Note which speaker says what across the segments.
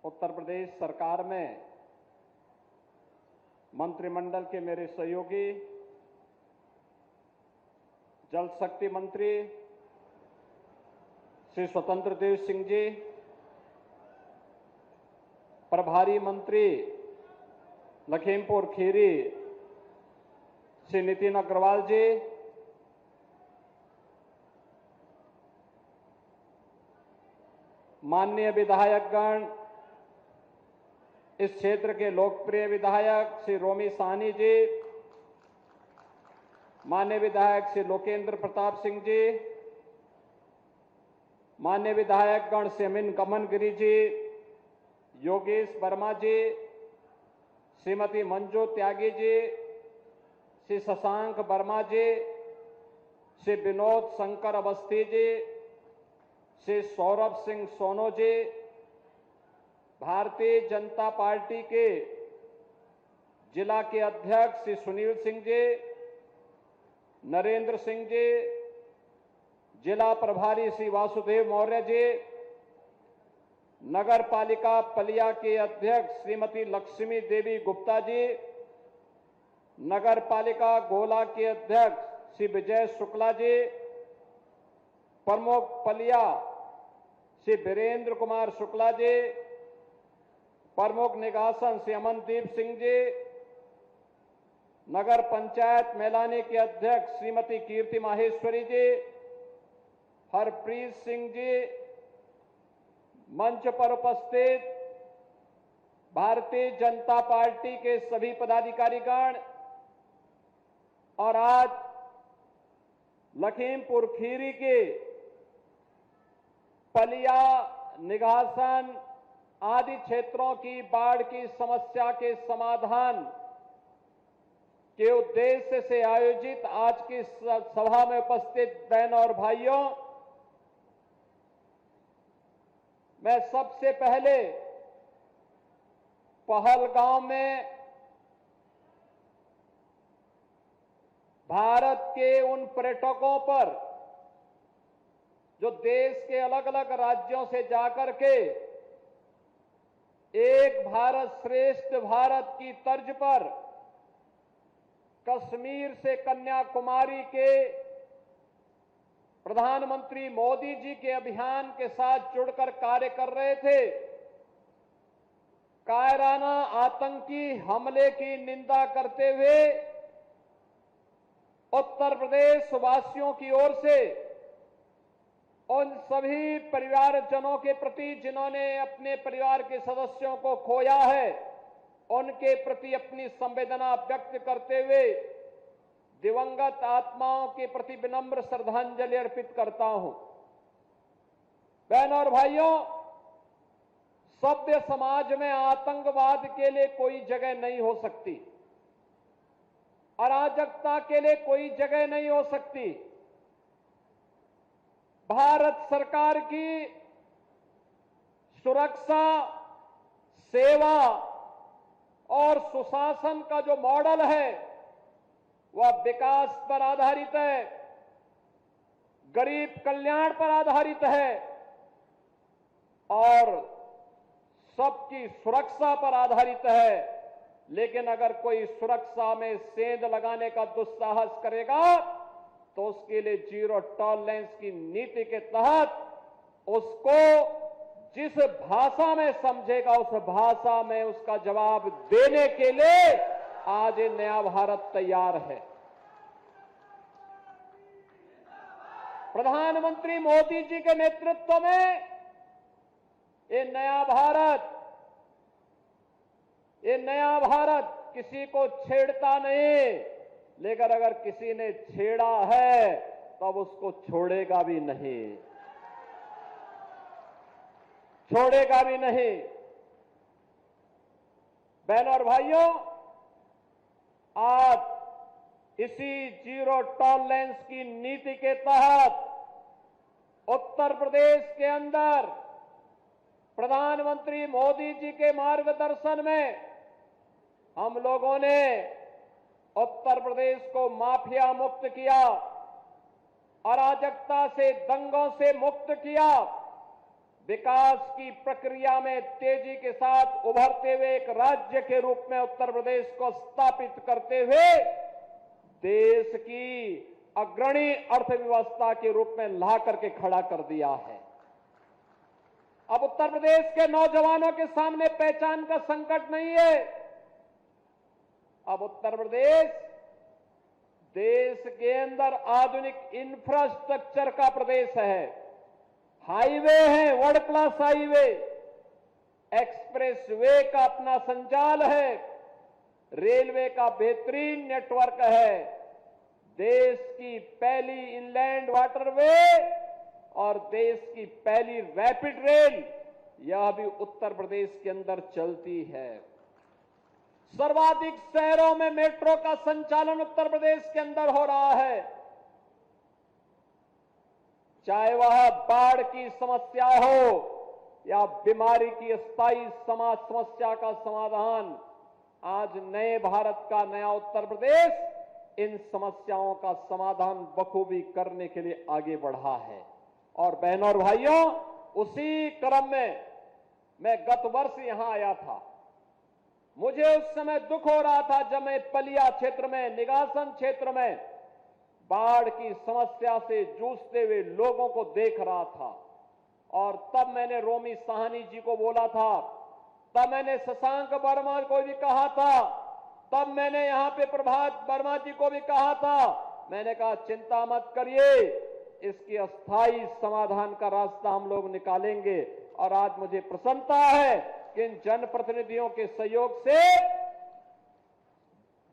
Speaker 1: उत्तर प्रदेश सरकार में मंत्रिमंडल के मेरे सहयोगी, जल शक्ति मंत्री श्री स्वतंत्र देव सिंह जी, प्रभारी मंत्री लखीमपुर खीरी श्री नितिन अग्रवाल जी, माननीय विधायकगण, इस क्षेत्र के लोकप्रिय विधायक श्री रोमी साहनी जी, माननीय विधायक श्री लोकेंद्र प्रताप सिंह जी, माननीय विधायकगण श्री अमिन गमन गिरी जी, योगेश वर्मा जी, श्रीमती मंजू त्यागी जी, श्री शशांक वर्मा जी, श्री विनोद शंकर अवस्थी जी, श्री सौरभ सिंह सोनो जी, भारतीय जनता पार्टी के जिला के अध्यक्ष श्री सुनील सिंह जी, नरेंद्र सिंह जी, जिला प्रभारी श्री वासुदेव मौर्य जी, नगर पालिका पलिया के अध्यक्ष श्रीमती लक्ष्मी देवी गुप्ता जी, नगर पालिका गोला के अध्यक्ष श्री विजय शुक्ला जी, प्रमुख पलिया श्री वीरेंद्र कुमार शुक्ला जी, प्रमुख निगासन श्री अमनदीप सिंह जी, नगर पंचायत मैलानी के अध्यक्ष श्रीमती कीर्ति माहेश्वरी जी, हरप्रीत सिंह जी, मंच पर उपस्थित भारतीय जनता पार्टी के सभी पदाधिकारीगण और आज लखीमपुर खीरी के पलिया, निघासन आदि क्षेत्रों की बाढ़ की समस्या के समाधान के उद्देश्य से आयोजित आज की सभा में उपस्थित बहनों और भाइयों, मैं सबसे पहले पहलगांव में भारत के उन पर्यटकों पर जो देश के अलग अलग राज्यों से जाकर के एक भारत श्रेष्ठ भारत की तर्ज पर कश्मीर से कन्याकुमारी के प्रधानमंत्री मोदी जी के अभियान के साथ जुड़कर कार्य कर रहे थे, कायराना आतंकी हमले की निंदा करते हुए उत्तर प्रदेश वासियों की ओर से उन सभी परिवारजनों के प्रति जिन्होंने अपने परिवार के सदस्यों को खोया है, उनके प्रति अपनी संवेदना व्यक्त करते हुए दिवंगत आत्माओं के प्रति विनम्र श्रद्धांजलि अर्पित करता हूं। बहनों और भाइयों, सभ्य समाज में आतंकवाद के लिए कोई जगह नहीं हो सकती, अराजकता के लिए कोई जगह नहीं हो सकती। भारत सरकार की सुरक्षा, सेवा और सुशासन का जो मॉडल है वह विकास पर आधारित है, गरीब कल्याण पर आधारित है और सबकी सुरक्षा पर आधारित है। लेकिन अगर कोई सुरक्षा में सेंध लगाने का दुस्साहस करेगा तो उसके लिए जीरो टॉलरेंस की नीति के तहत उसको जिस भाषा में समझेगा उस भाषा में उसका जवाब देने के लिए आज ये नया भारत तैयार है। प्रधानमंत्री मोदी जी के नेतृत्व में ये नया भारत किसी को छेड़ता नहीं, लेकिन अगर किसी ने छेड़ा है तब उसको छोड़ेगा भी नहीं। बहनों और भाइयों, आज इसी जीरो टॉलरेंस की नीति के तहत उत्तर प्रदेश के अंदर प्रधानमंत्री मोदी जी के मार्गदर्शन में हम लोगों ने उत्तर प्रदेश को माफिया मुक्त किया, अराजकता से, दंगों से मुक्त किया, विकास की प्रक्रिया में तेजी के साथ उभरते हुए एक राज्य के रूप में उत्तर प्रदेश को स्थापित करते हुए देश की अग्रणी अर्थव्यवस्था के रूप में ला करके खड़ा कर दिया है। अब उत्तर प्रदेश के नौजवानों के सामने पहचान का संकट नहीं है। अब उत्तर प्रदेश देश के अंदर आधुनिक इंफ्रास्ट्रक्चर का प्रदेश है। हाईवे है, world class highway, express way का अपना संचाल है, रेलवे का बेहतरीन नेटवर्क है, देश की पहली इनलैंड वाटरवे और देश की पहली रैपिड रेल यह भी उत्तर प्रदेश के अंदर चलती है। सर्वाधिक शहरों में मेट्रो का संचालन उत्तर प्रदेश के अंदर हो रहा है। चाहे वह बाढ़ की समस्या हो या बीमारी की स्थायी समस्या का समाधान, आज नए भारत का नया उत्तर प्रदेश इन समस्याओं का समाधान बखूबी करने के लिए आगे बढ़ा है। और बहनों और भाइयों, उसी क्रम में मैं गत वर्ष यहां आया था। मुझे उस समय दुख हो रहा था जब मैं पलिया क्षेत्र में, निगासन क्षेत्र में बाढ़ की समस्या से जूझते हुए लोगों को देख रहा था। और तब मैंने रोमी साहनी जी को बोला था, तब मैंने शशांक वर्मा को भी कहा था, तब मैंने यहां पे प्रभात वर्मा जी को भी कहा था। मैंने कहा चिंता मत करिए, इसकी अस्थायी समाधान का रास्ता हम लोग निकालेंगे। और आज मुझे प्रसन्नता है कि इन जनप्रतिनिधियों के सहयोग से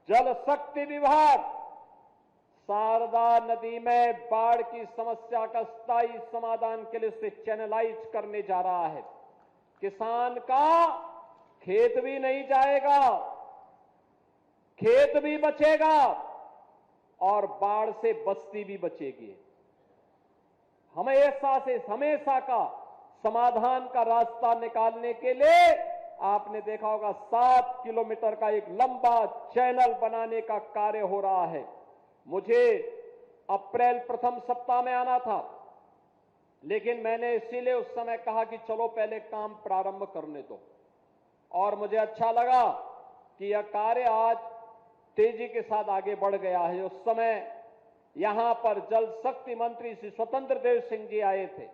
Speaker 1: जल शक्ति विभाग शारदा नदी में बाढ़ की समस्या का स्थायी समाधान के लिए उसे चैनलाइज करने जा रहा है। किसान का खेत भी नहीं जाएगा, खेत भी बचेगा और बाढ़ से बस्ती भी बचेगी। हमेशा का समाधान का रास्ता निकालने के लिए आपने देखा होगा 7 किलोमीटर का एक लंबा चैनल बनाने का कार्य हो रहा है। मुझे अप्रैल प्रथम सप्ताह में आना था, लेकिन मैंने इसीलिए उस समय कहा कि चलो पहले काम प्रारंभ करने दो। और मुझे अच्छा लगा कि यह कार्य आज तेजी के साथ आगे बढ़ गया है। उस समय यहां पर जल शक्ति मंत्री श्री स्वतंत्र देव सिंह जी आए थे,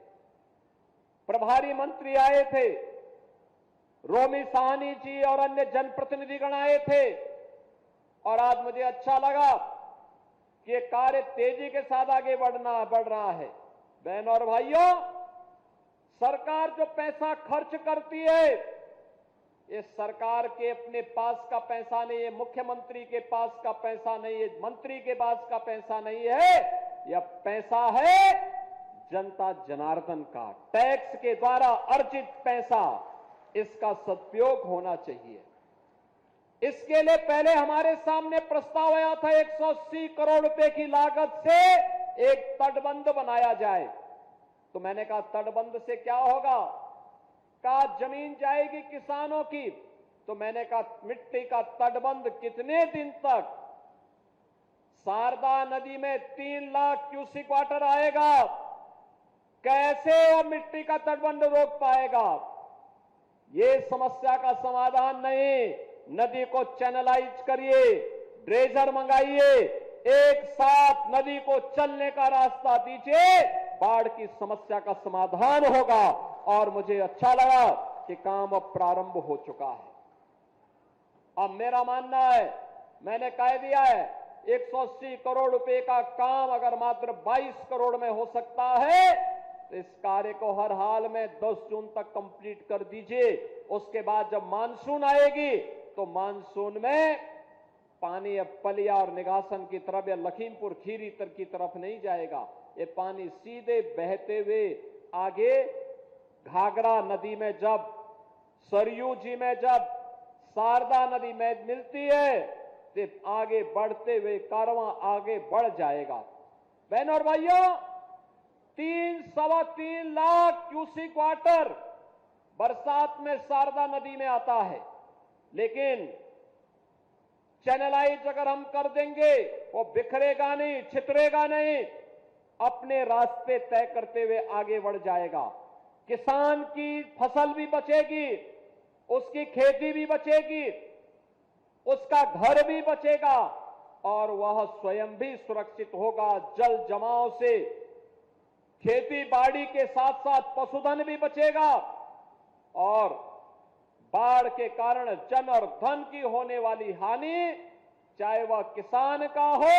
Speaker 1: प्रभारी मंत्री आए थे, रोमी साहनी जी और अन्य जनप्रतिनिधिगण आए थे। और आज मुझे अच्छा लगा कि ये कार्य तेजी के साथ आगे बढ़ रहा है। बहनों और भाइयों, सरकार जो पैसा खर्च करती है, ये सरकार के अपने पास का पैसा नहीं है, मुख्यमंत्री के पास का पैसा नहीं है, मंत्री के पास का पैसा नहीं है। यह पैसा है जनता जनार्दन का, टैक्स के द्वारा अर्जित पैसा। इसका सदुपयोग होना चाहिए। इसके लिए पहले हमारे सामने प्रस्ताव आया था 180 करोड़ रुपए की लागत से एक तटबंध बनाया जाए। तो मैंने कहा तटबंध से क्या होगा? कहा जमीन जाएगी किसानों की। तो मैंने कहा मिट्टी का तटबंध कितने दिन तक? शारदा नदी में 3 लाख क्यूसिक वाटर आएगा, कैसे वो मिट्टी का तटबंध रोक पाएगा? ये समस्या का समाधान नहीं। नदी को चैनलाइज करिए, ड्रेजर मंगाइए, एक साथ नदी को चलने का रास्ता दीजिए, बाढ़ की समस्या का समाधान होगा। और मुझे अच्छा लगा कि काम अब प्रारंभ हो चुका है। अब मेरा मानना है, मैंने कह दिया है 180 करोड़ रुपए का काम अगर मात्र 22 करोड़ में हो सकता है तो इस कार्य को हर हाल में 10 जून तक कंप्लीट कर दीजिए। उसके बाद जब मानसून आएगी तो मानसून में पानी अब पलिया और निगासन की तरफ या लखीमपुर खीरी की तरफ नहीं जाएगा। ये पानी सीधे बहते हुए आगे घाघरा नदी में, जब सरयू जी में, जब शारदा नदी में मिलती है तो आगे बढ़ते हुए कारवां आगे बढ़ जाएगा। बहनों और भाइयों, 3-3.25 लाख क्यूसिक वाटर बरसात में शारदा नदी में आता है, लेकिन चैनलाइज अगर हम कर देंगे वो बिखरेगा नहीं, छितरेगा नहीं, अपने रास्ते तय करते हुए आगे बढ़ जाएगा। किसान की फसल भी बचेगी, उसकी खेती भी बचेगी, उसका घर भी बचेगा और वह स्वयं भी सुरक्षित होगा। जल जमाव से खेती बाड़ी के साथ साथ पशुधन भी बचेगा और बाढ़ के कारण जन और धन की होने वाली हानि, चाहे वह किसान का हो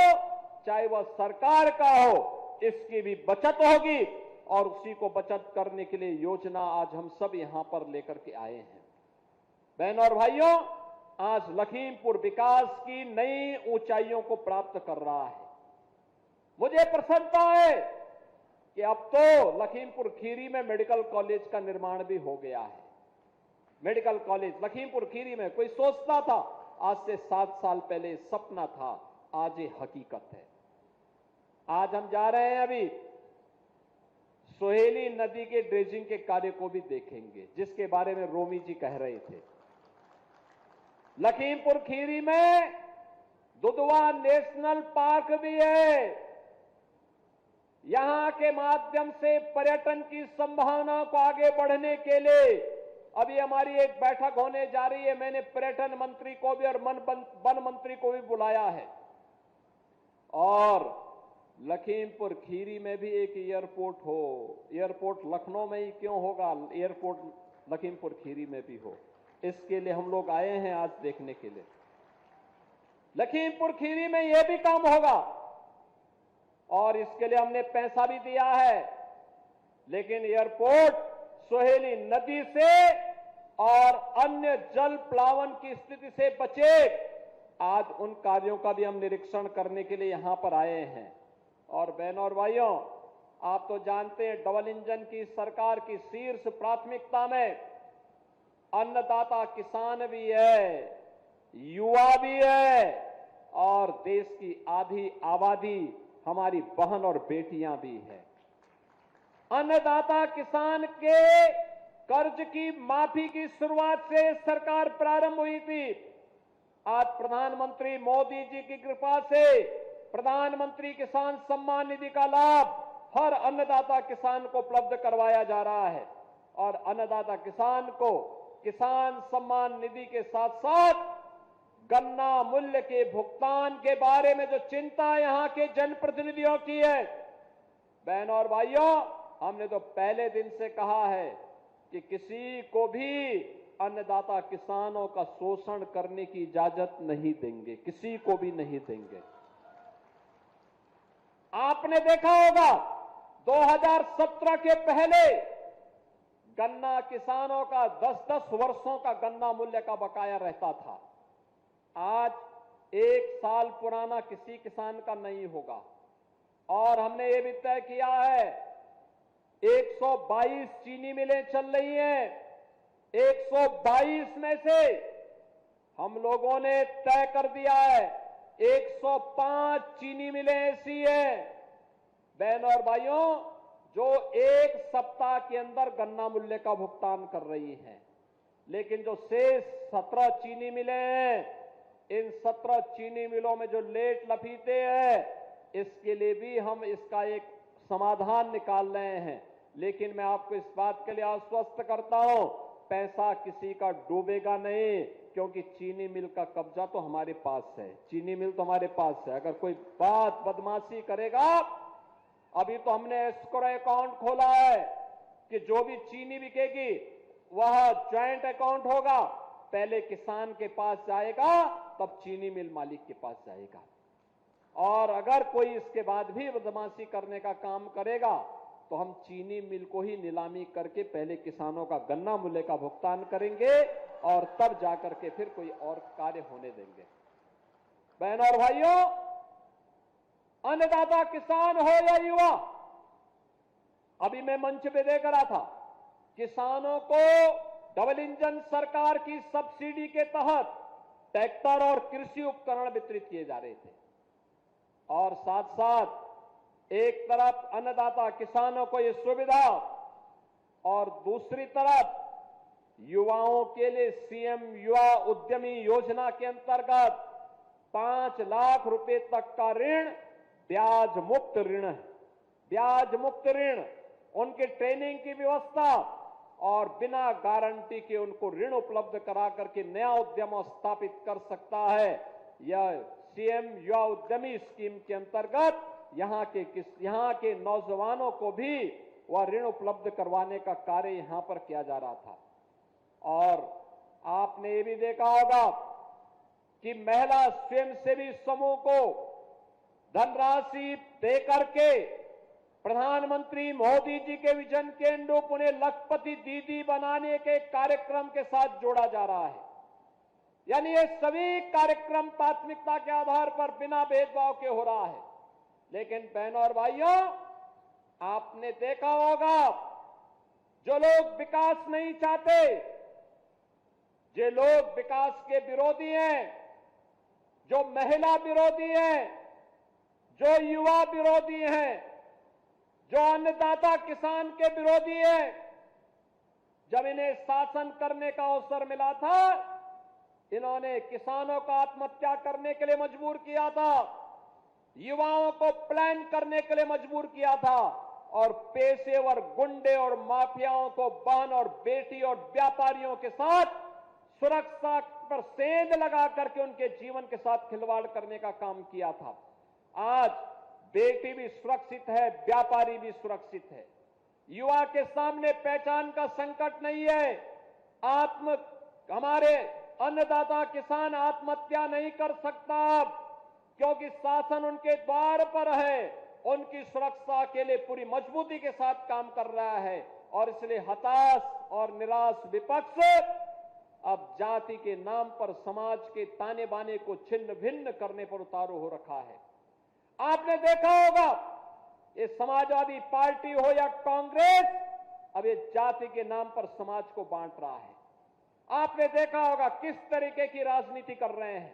Speaker 1: चाहे वह सरकार का हो, इसकी भी बचत होगी और उसी को बचत करने के लिए योजना आज हम सब यहां पर लेकर के आए हैं। बहनों और भाइयों, आज लखीमपुर विकास की नई ऊंचाइयों को प्राप्त कर रहा है। मुझे प्रसन्नता है कि अब तो लखीमपुर खीरी में मेडिकल कॉलेज का निर्माण भी हो गया है। मेडिकल कॉलेज लखीमपुर खीरी में, कोई सोचता था आज से 7 साल पहले सपना था, आज ये हकीकत है। आज हम जा रहे हैं, अभी सोहेली नदी के ड्रेजिंग के कार्य को भी देखेंगे, जिसके बारे में रोमी जी कह रहे थे। लखीमपुर खीरी में दुधवा नेशनल पार्क भी है। यहां के माध्यम से पर्यटन की संभावना को आगे बढ़ने के लिए अभी हमारी एक बैठक होने जा रही है। मैंने पर्यटन मंत्री को भी और वन मंत्री को भी बुलाया है और लखीमपुर खीरी में भी एक एयरपोर्ट हो। एयरपोर्ट लखनऊ में ही क्यों होगा, एयरपोर्ट लखीमपुर खीरी में भी हो, इसके लिए हम लोग आए हैं आज देखने के लिए। लखीमपुर खीरी में यह भी काम होगा और इसके लिए हमने पैसा भी दिया है, लेकिन एयरपोर्ट सोहेली नदी से और अन्य जल प्लावन की स्थिति से बचे, आज उन कार्यों का भी हम निरीक्षण करने के लिए यहां पर आए हैं। और बहनों और भाइयों, आप तो जानते हैं डबल इंजन की सरकार की शीर्ष प्राथमिकता में अन्नदाता किसान भी है, युवा भी है और देश की आधी आबादी हमारी बहन और बेटियां भी है। अन्नदाता किसान के कर्ज की माफी की शुरुआत से सरकार प्रारंभ हुई थी। आज प्रधानमंत्री मोदी जी की कृपा से प्रधानमंत्री किसान सम्मान निधि का लाभ हर अन्नदाता किसान को उपलब्ध करवाया जा रहा है और अन्नदाता किसान को किसान सम्मान निधि के साथ साथ गन्ना मूल्य के भुगतान के बारे में जो चिंता यहां के जनप्रतिनिधियों की है, बहनों और भाइयों, हमने तो पहले दिन से कहा है कि किसी को भी अन्नदाता किसानों का शोषण करने की इजाजत नहीं देंगे, किसी को भी नहीं देंगे। आपने देखा होगा 2017 के पहले गन्ना किसानों का 10-10 वर्षों का गन्ना मूल्य का बकाया रहता था। आज 1 साल पुराना किसी किसान का नहीं होगा और हमने ये भी तय किया है 122 चीनी मिलें चल रही हैं। 122 में से हम लोगों ने तय कर दिया है 105 चीनी मिलें ऐसी हैं, बहनों और भाइयों, जो 1 सप्ताह के अंदर गन्ना मूल्य का भुगतान कर रही हैं। लेकिन जो शेष 17 चीनी मिलें हैं, इन 17 चीनी मिलों में जो लेट लफीते हैं, इसके लिए भी हम इसका एक समाधान निकाल रहे हैं। लेकिन मैं आपको इस बात के लिए आश्वस्त करता हूं, पैसा किसी का डूबेगा नहीं, क्योंकि चीनी मिल का कब्जा तो हमारे पास है, चीनी मिल तो हमारे पास है। अगर कोई बात बदमाशी करेगा, अभी तो हमने एस्क्रो अकाउंट खोला है कि जो भी चीनी बिकेगी वह ज्वाइंट अकाउंट होगा, पहले किसान के पास जाएगा तब चीनी मिल मालिक के पास जाएगा। और अगर कोई इसके बाद भी बदमाशी करने का काम करेगा तो हम चीनी मिल को ही नीलामी करके पहले किसानों का गन्ना मूल्य का भुगतान करेंगे और तब जाकर के फिर कोई और कार्य होने देंगे। बहनों और भाइयों, अन्नदाता किसान हो या युवा, अभी मैं मंच पे देख रहा था, किसानों को डबल इंजन सरकार की सब्सिडी के तहत ट्रैक्टर और कृषि उपकरण वितरित किए जा रहे थे और साथ साथ एक तरफ अन्नदाता किसानों को यह सुविधा और दूसरी तरफ युवाओं के लिए सीएम युवा उद्यमी योजना के अंतर्गत 5 लाख रुपए तक का ऋण, ब्याज मुक्त ऋण है। ब्याज मुक्त ऋण, उनके ट्रेनिंग की व्यवस्था, और बिना गारंटी के उनको ऋण उपलब्ध करा करके नया उद्यम स्थापित कर सकता है। यह सीएम युवा उद्यमी स्कीम के अंतर्गत यहाँ के नौजवानों को भी वह ऋण उपलब्ध करवाने का कार्य यहाँ पर किया जा रहा था। और आपने ये भी देखा होगा कि महिला स्वयंसेवी समूह को धनराशि देकर के प्रधानमंत्री मोदी जी के विजन के अनुरूप उन्हें लखपति दीदी बनाने के कार्यक्रम के साथ जोड़ा जा रहा है। यानी ये सभी कार्यक्रम प्राथमिकता के आधार पर बिना भेदभाव के हो रहा है। लेकिन बहनों और भाइयों, आपने देखा होगा जो लोग विकास नहीं चाहते, जो लोग विकास के विरोधी हैं, जो महिला विरोधी हैं, जो युवा विरोधी हैं, जो अन्नदाता किसान के विरोधी हैं, जब इन्हें शासन करने का अवसर मिला था, इन्होंने किसानों को आत्महत्या करने के लिए मजबूर किया था, युवाओं को प्लान करने के लिए मजबूर किया था और पेशेवर गुंडे और माफियाओं को बहन और बेटी और व्यापारियों के साथ सुरक्षा पर सेंध लगा करके उनके जीवन के साथ खिलवाड़ करने का काम किया था। आज बेटी भी सुरक्षित है, व्यापारी भी सुरक्षित है। युवा के सामने पहचान का संकट नहीं है। हमारे अन्नदाता किसान आत्महत्या नहीं कर सकता क्योंकि शासन उनके द्वार पर है, उनकी सुरक्षा के लिए पूरी मजबूती के साथ काम कर रहा है। और इसलिए हताश और निराश विपक्ष अब जाति के नाम पर समाज के ताने बाने को छिन्न भिन्न करने पर उतारू हो रखा है। आपने देखा होगा ये समाजवादी पार्टी हो या कांग्रेस, अब ये जाति के नाम पर समाज को बांट रहा है। आपने देखा होगा किस तरीके की राजनीति कर रहे हैं।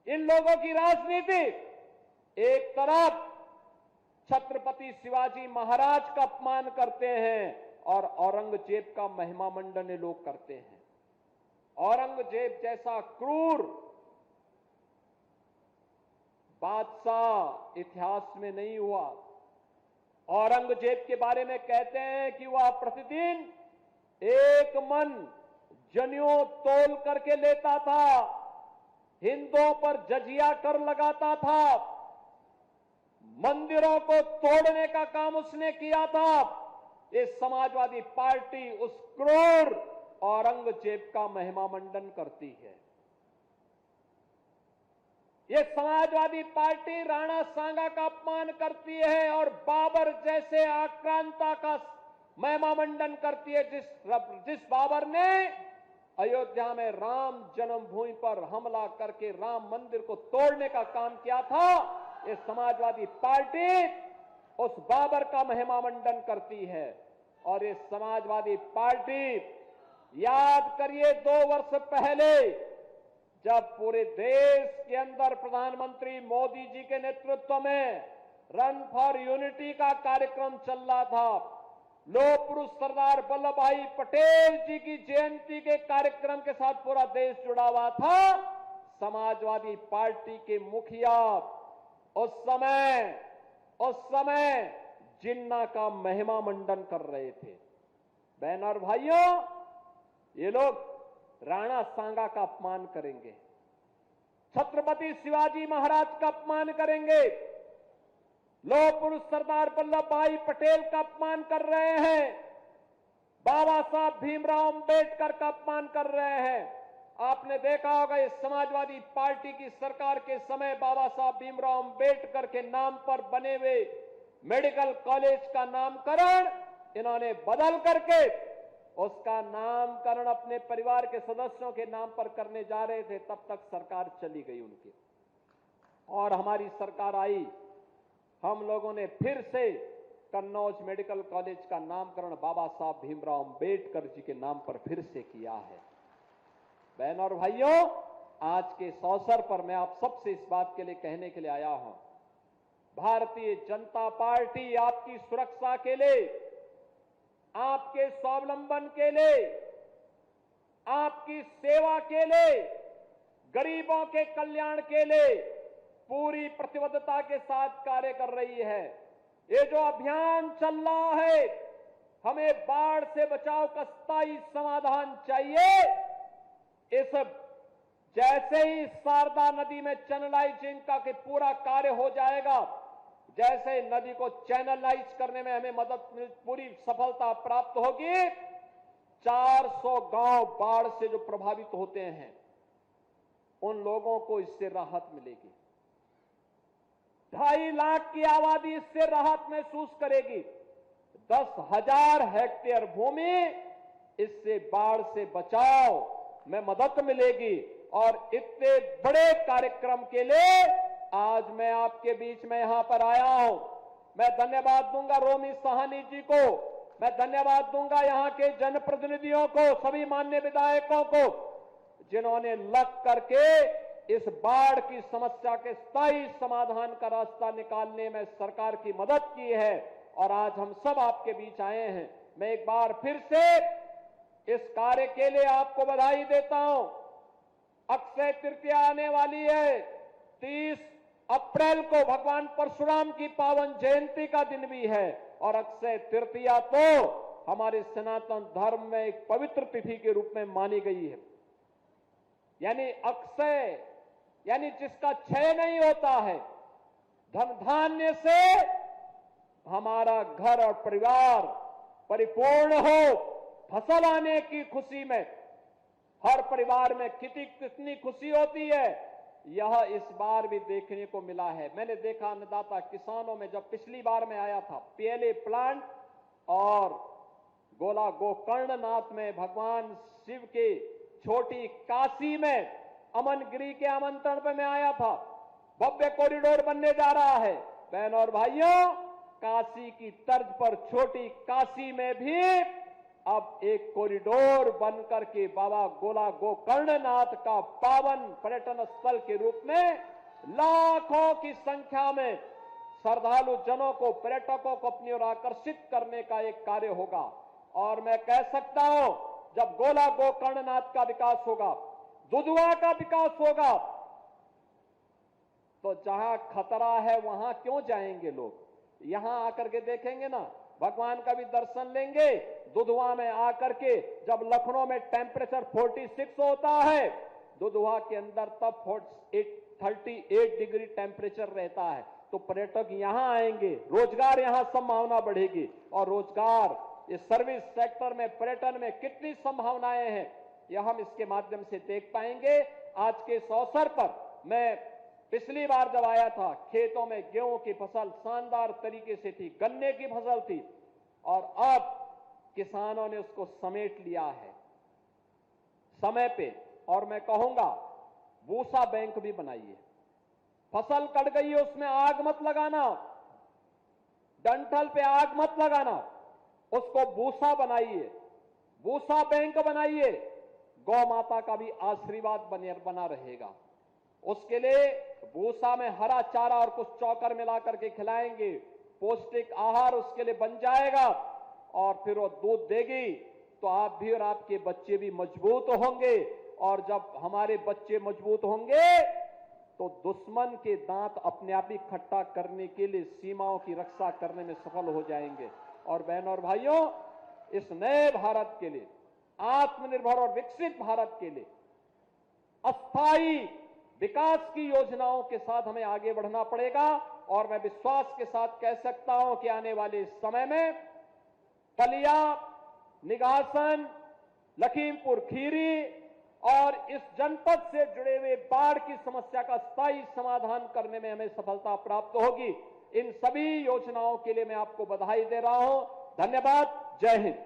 Speaker 1: इन लोगों की राजनीति, एक तरफ छत्रपति शिवाजी महाराज का अपमान करते हैं और औरंगजेब का महिमा मंडन ये लोग करते हैं। औरंगजेब जैसा क्रूर बादशाह इतिहास में नहीं हुआ। औरंगजेब के बारे में कहते हैं कि वह प्रतिदिन 1 मन जनेऊ तोल करके लेता था, हिंदुओं पर जजिया कर लगाता था, मंदिरों को तोड़ने का काम उसने किया था। ये समाजवादी पार्टी उस क्रूर औरंगजेब का महिमा मंडन करती है। ये समाजवादी पार्टी राणा सांगा का अपमान करती है और बाबर जैसे आक्रांता का महिमा मंडन करती है। जिस बाबर ने अयोध्या में राम जन्मभूमि पर हमला करके राम मंदिर को तोड़ने का काम किया था, ये समाजवादी पार्टी उस बाबर का महिमा मंडन करती है। और ये समाजवादी पार्टी, याद करिए 2 वर्ष पहले जब पूरे देश के अंदर प्रधानमंत्री मोदी जी के नेतृत्व में रन फॉर यूनिटी का कार्यक्रम चल रहा था, लौह पुरुष सरदार वल्लभ भाई पटेल जी की जयंती के कार्यक्रम के साथ पूरा देश जुड़ा हुआ था। समाजवादी पार्टी के मुखिया उस समय जिन्ना का महिमा मंडन कर रहे थे। बहन और भाइयों, ये लोग राणा सांगा का अपमान करेंगे, छत्रपति शिवाजी महाराज का अपमान करेंगे, लौह पुरुष सरदार वल्लभ भाई पटेल का अपमान कर रहे हैं, बाबा साहब भीमराव अंबेडकर का अपमान कर रहे हैं। आपने देखा होगा इस समाजवादी पार्टी की सरकार के समय बाबा साहब भीमराव अंबेडकर के नाम पर बने हुए मेडिकल कॉलेज का नामकरण इन्होंने बदल करके उसका नामकरण अपने परिवार के सदस्यों के नाम पर करने जा रहे थे। तब तक सरकार चली गई उनकी और हमारी सरकार आई। हम लोगों ने फिर से कन्नौज मेडिकल कॉलेज का नामकरण बाबा साहब भीमराव अंबेडकर जी के नाम पर फिर से किया है। बहन और भाइयों, आज के इस अवसर पर मैं आप सबसे इस बात के लिए कहने के लिए आया हूं, भारतीय जनता पार्टी आपकी सुरक्षा के लिए, आपके स्वावलंबन के लिए, आपकी सेवा के लिए, गरीबों के कल्याण के लिए पूरी प्रतिबद्धता के साथ कार्य कर रही है। ये जो अभियान चल रहा है, हमें बाढ़ से बचाव का स्थायी समाधान चाहिए। इस जैसे ही शारदा नदी में चैनलाइजिंग का के पूरा कार्य हो जाएगा, जैसे नदी को चैनलाइज करने में हमें पूरी सफलता प्राप्त होगी, 400 गांव बाढ़ से जो प्रभावित होते हैं उन लोगों को इससे राहत मिलेगी। 2.5 लाख की आबादी इससे राहत महसूस करेगी। 10,000 हेक्टेयर भूमि इससे बाढ़ से बचाव में मदद मिलेगी। और इतने बड़े कार्यक्रम के लिए आज मैं आपके बीच में यहां पर आया हूं। मैं धन्यवाद दूंगा रोमी साहनी जी को, मैं धन्यवाद दूंगा यहां के जनप्रतिनिधियों को, सभी माननीय विधायकों को, जिन्होंने लग करके इस बाढ़ की समस्या के स्थायी समाधान का रास्ता निकालने में सरकार की मदद की है। और आज हम सब आपके बीच आए हैं। मैं एक बार फिर से इस कार्य के लिए आपको बधाई देता हूं। अक्षय तृतीया आने वाली है। 30 अप्रैल को भगवान परशुराम की पावन जयंती का दिन भी है। और अक्षय तृतीया तो हमारे सनातन धर्म में एक पवित्र तिथि के रूप में मानी गई है। यानी अक्षय यानी जिसका क्षय नहीं होता है। धन धान्य से हमारा घर और परिवार परिपूर्ण हो। फसल आने की खुशी में हर परिवार में कितनी खुशी होती है, यह इस बार भी देखने को मिला है। मैंने देखा अन्नदाता किसानों में, जब पिछली बार मैं आया था, पीएलए प्लांट और गोला गोकर्णनाथ में भगवान शिव के छोटी काशी में अमनगिरी के आमंत्रण पर मैं आया था। भव्य कॉरिडोर बनने जा रहा है। बहनों और भाइयों, काशी की तर्ज पर छोटी काशी में भी अब एक कॉरिडोर बनकर के बाबा गोला गोकर्णनाथ का पावन पर्यटन स्थल के रूप में लाखों की संख्या में श्रद्धालु जनों को, पर्यटकों को अपनी ओर आकर्षित करने का एक कार्य होगा। और मैं कह सकता हूं, जब गोला गोकर्णनाथ का विकास होगा, दुधवा का विकास होगा, तो जहां खतरा है वहां क्यों जाएंगे लोग? यहां आकर के देखेंगे ना, भगवान का भी दर्शन लेंगे। दुधवा में आकर के जब लखनऊ में टेम्परेचर 46 होता है, दुधवा के अंदर तब 38 डिग्री टेम्परेचर रहता है। तो पर्यटक यहां आएंगे, रोजगार यहां संभावना बढ़ेगी। और रोजगार इस सर्विस सेक्टर में, पर्यटन में कितनी संभावनाएं हैं, यह हम इसके माध्यम से देख पाएंगे। आज के इस अवसर पर मैं पिछली बार जब आया था, खेतों में गेहूं की फसल शानदार तरीके से थी, गन्ने की फसल थी, और अब किसानों ने उसको समेट लिया है समय पे। और मैं कहूंगा भूसा बैंक भी बनाइए। फसल कट गई है, उसमें आग मत लगाना, डंठल पे आग मत लगाना, उसको भूसा बनाइए, भूसा बैंक बनाइए। गौ माता का भी आशीर्वाद बना रहेगा। उसके लिए भूसा में हरा चारा और कुछ चौकर मिलाकर के खिलाएंगे, पौष्टिक आहार उसके लिए बन जाएगा। और फिर वो दूध देगी तो आप भी और आपके बच्चे भी मजबूत होंगे। और जब हमारे बच्चे मजबूत होंगे तो दुश्मन के दांत अपने आप ही खट्टा करने के लिए सीमाओं की रक्षा करने में सफल हो जाएंगे। और बहनों और भाइयों, इस नए भारत के लिए, आत्मनिर्भर और विकसित भारत के लिए अस्थायी विकास की योजनाओं के साथ हमें आगे बढ़ना पड़ेगा। और मैं विश्वास के साथ कह सकता हूं कि आने वाले समय में पलिया, निगासन, लखीमपुर खीरी और इस जनपद से जुड़े हुए बाढ़ की समस्या का स्थायी समाधान करने में हमें सफलता प्राप्त होगी। इन सभी योजनाओं के लिए मैं आपको बधाई दे रहा हूं। धन्यवाद। जय हिंद।